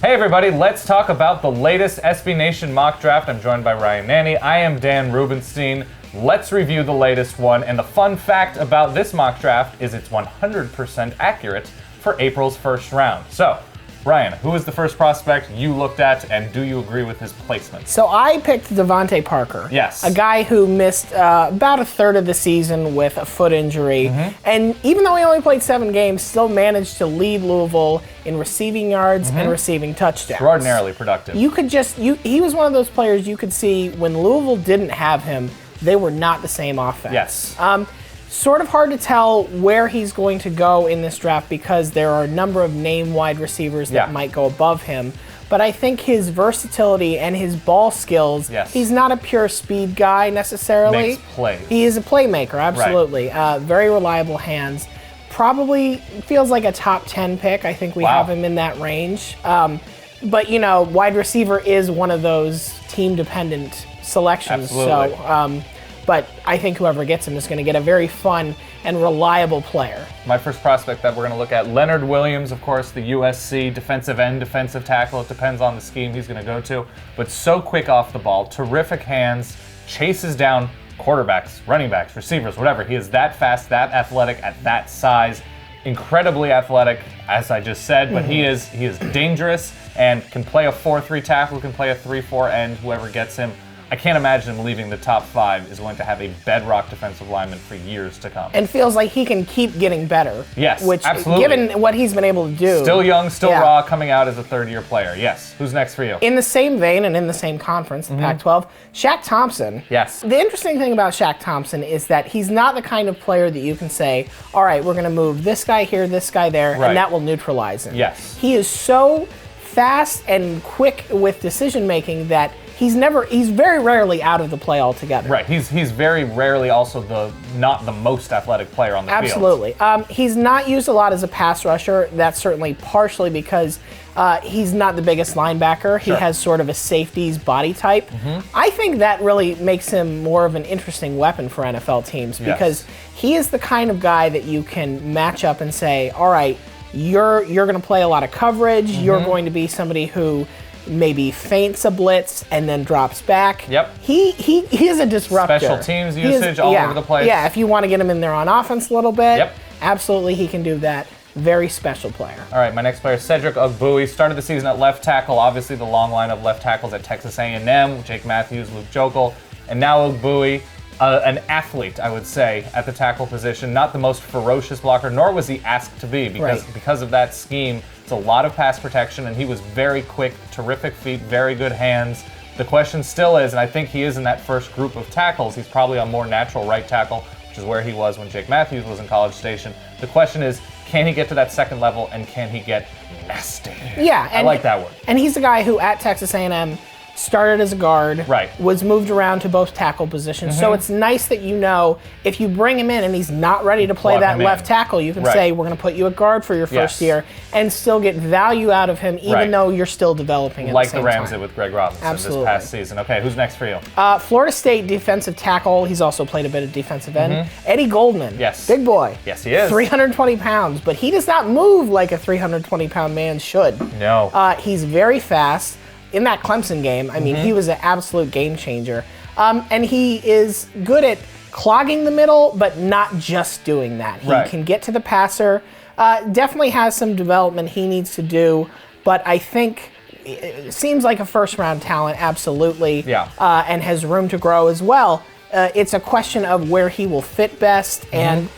Hey everybody, let's talk about the latest SB Nation mock draft. I'm joined by Ryan Nanni. I am Dan Rubenstein. Let's review the latest one. And the fun fact about this mock draft is it's 100% accurate for April's first round. So, Ryan, who is the first prospect you looked at, and do you agree with his placement? So I picked Devante Parker. Yes. A guy who missed about a third of the season with a foot injury. And even though he only played 7 games, still managed to lead Louisville in receiving yards and receiving touchdowns. Extraordinarily productive. He was one of those players you could see when Louisville didn't have him, they were not the same offense. Yes. Sort of hard to tell where he's going to go in this draft because there are a number of name wide receivers that might go above him. But I think his versatility and his ball skills, he's not a pure speed guy necessarily. Makes plays. He is a playmaker, absolutely. Right. Very reliable hands. Probably feels like a top 10 pick. I think we have him in that range. But, you know, wide receiver is one of those team-dependent selections. Absolutely. So, but I think whoever gets him is going to get a very fun and reliable player. My first prospect that we're going to look at, Leonard Williams, of course, the USC defensive end, defensive tackle. It depends on the scheme he's going to go to. But so quick off the ball, terrific hands, chases down quarterbacks, running backs, receivers, whatever. He is that fast, that athletic, at that size. Incredibly athletic, as I just said, but he is dangerous and can play a 4-3 tackle, can play a 3-4 end, whoever gets him. I can't imagine him leaving the top 5 is going to have a bedrock defensive lineman for years to come. And feels like he can keep getting better. Yes, which, absolutely. Given what he's been able to do. Still young, still raw, coming out as a third-year player. Yes. Who's next for you? In the same vein and in the same conference, the Pac-12, Shaq Thompson. Yes. The interesting thing about Shaq Thompson is that he's not the kind of player that you can say, all right, we're going to move this guy here, this guy there, and that will neutralize him. Yes. He is so fast and quick with decision-making that he's very rarely out of the play altogether. Right, he's very rarely also not the most athletic player on the field. Absolutely. He's not used a lot as a pass rusher. That's certainly partially because he's not the biggest linebacker. He has sort of a safety's body type. I think that really makes him more of an interesting weapon for NFL teams because he is the kind of guy that you can match up and say, all right, you're going to play a lot of coverage. You're going to be somebody who maybe feints a blitz and then drops back. Yep. He is a disruptor. Special teams usage all over the place. Yeah, if you want to get him in there on offense a little bit, absolutely he can do that. Very special player. All right, my next player, Cedric Ogbuehi, started the season at left tackle. Obviously, the long line of left tackles at Texas A&M, Jake Matthews, Luke Jokel, and now Ogbuehi, an athlete, I would say, at the tackle position. Not the most ferocious blocker, nor was he asked to be, because of that scheme. It's a lot of pass protection, and he was very quick, terrific feet, very good hands. The question still is, and I think he is in that first group of tackles, he's probably a more natural right tackle, which is where he was when Jake Matthews was in College Station. The question is, can he get to that second level, and can he get nasty? Yeah. I like that word. And he's the guy who, at Texas A&M, started as a guard, was moved around to both tackle positions. So it's nice that you know if you bring him in and he's not ready to play that left tackle, you can say, we're going to put you at guard for your first year and still get value out of him even though you're still developing at like the same the Rams time. did with Greg Robinson this past season. Okay, who's next for you? Florida State defensive tackle. He's also played a bit of defensive end. Eddie Goldman. Yes. Big boy. Yes, he is. 320 pounds, but he does not move like a 320-pound man should. No. He's very fast. In that Clemson game, I mean, he was an absolute game changer. And he is good at clogging the middle, but not just doing that. He can get to the passer. Definitely has some development he needs to do, but I think it seems like a first-round talent, absolutely, and has room to grow as well. It's a question of where he will fit best, and,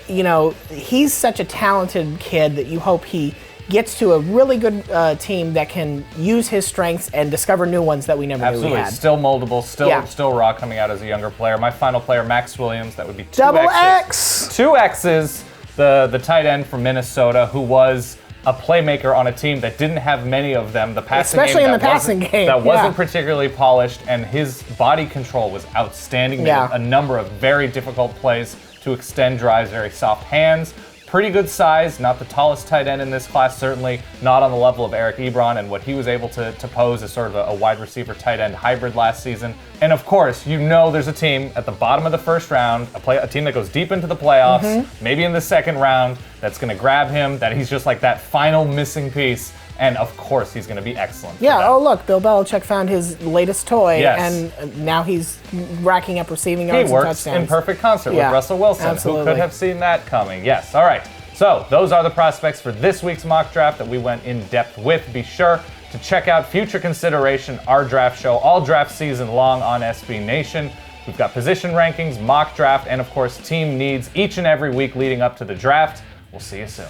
you know, he's such a talented kid that you hope he gets to a really good team that can use his strengths and discover new ones that we never knew we had. Still moldable, still raw coming out as a younger player. My final player, Maxx Williams, that would be Double X. Two X's, the tight end from Minnesota, who was a playmaker on a team that didn't have many of them. The passing Especially game in the passing game. That wasn't particularly polished, and his body control was outstanding. Made a number of very difficult plays to extend drives, very soft hands. Pretty good size, not the tallest tight end in this class, certainly not on the level of Eric Ebron, and what he was able to pose as sort of a wide receiver tight end hybrid last season. And of course, you know there's a team at the bottom of the first round, a team that goes deep into the playoffs, maybe in the second round, that's going to grab him, that he's just like that final missing piece. And of course, he's going to be excellent. Yeah, oh look, Bill Belichick found his latest toy, yes. and now he's racking up receiving yards and touchdowns. He works in perfect concert with Russell Wilson. Absolutely. Who could have seen that coming? Yes, all right. So those are the prospects for this week's mock draft that we went in depth with. Be sure to check out Future Consideration, our draft show, all draft season long on SB Nation. We've got position rankings, mock draft, and of course team needs each and every week leading up to the draft. We'll see you soon.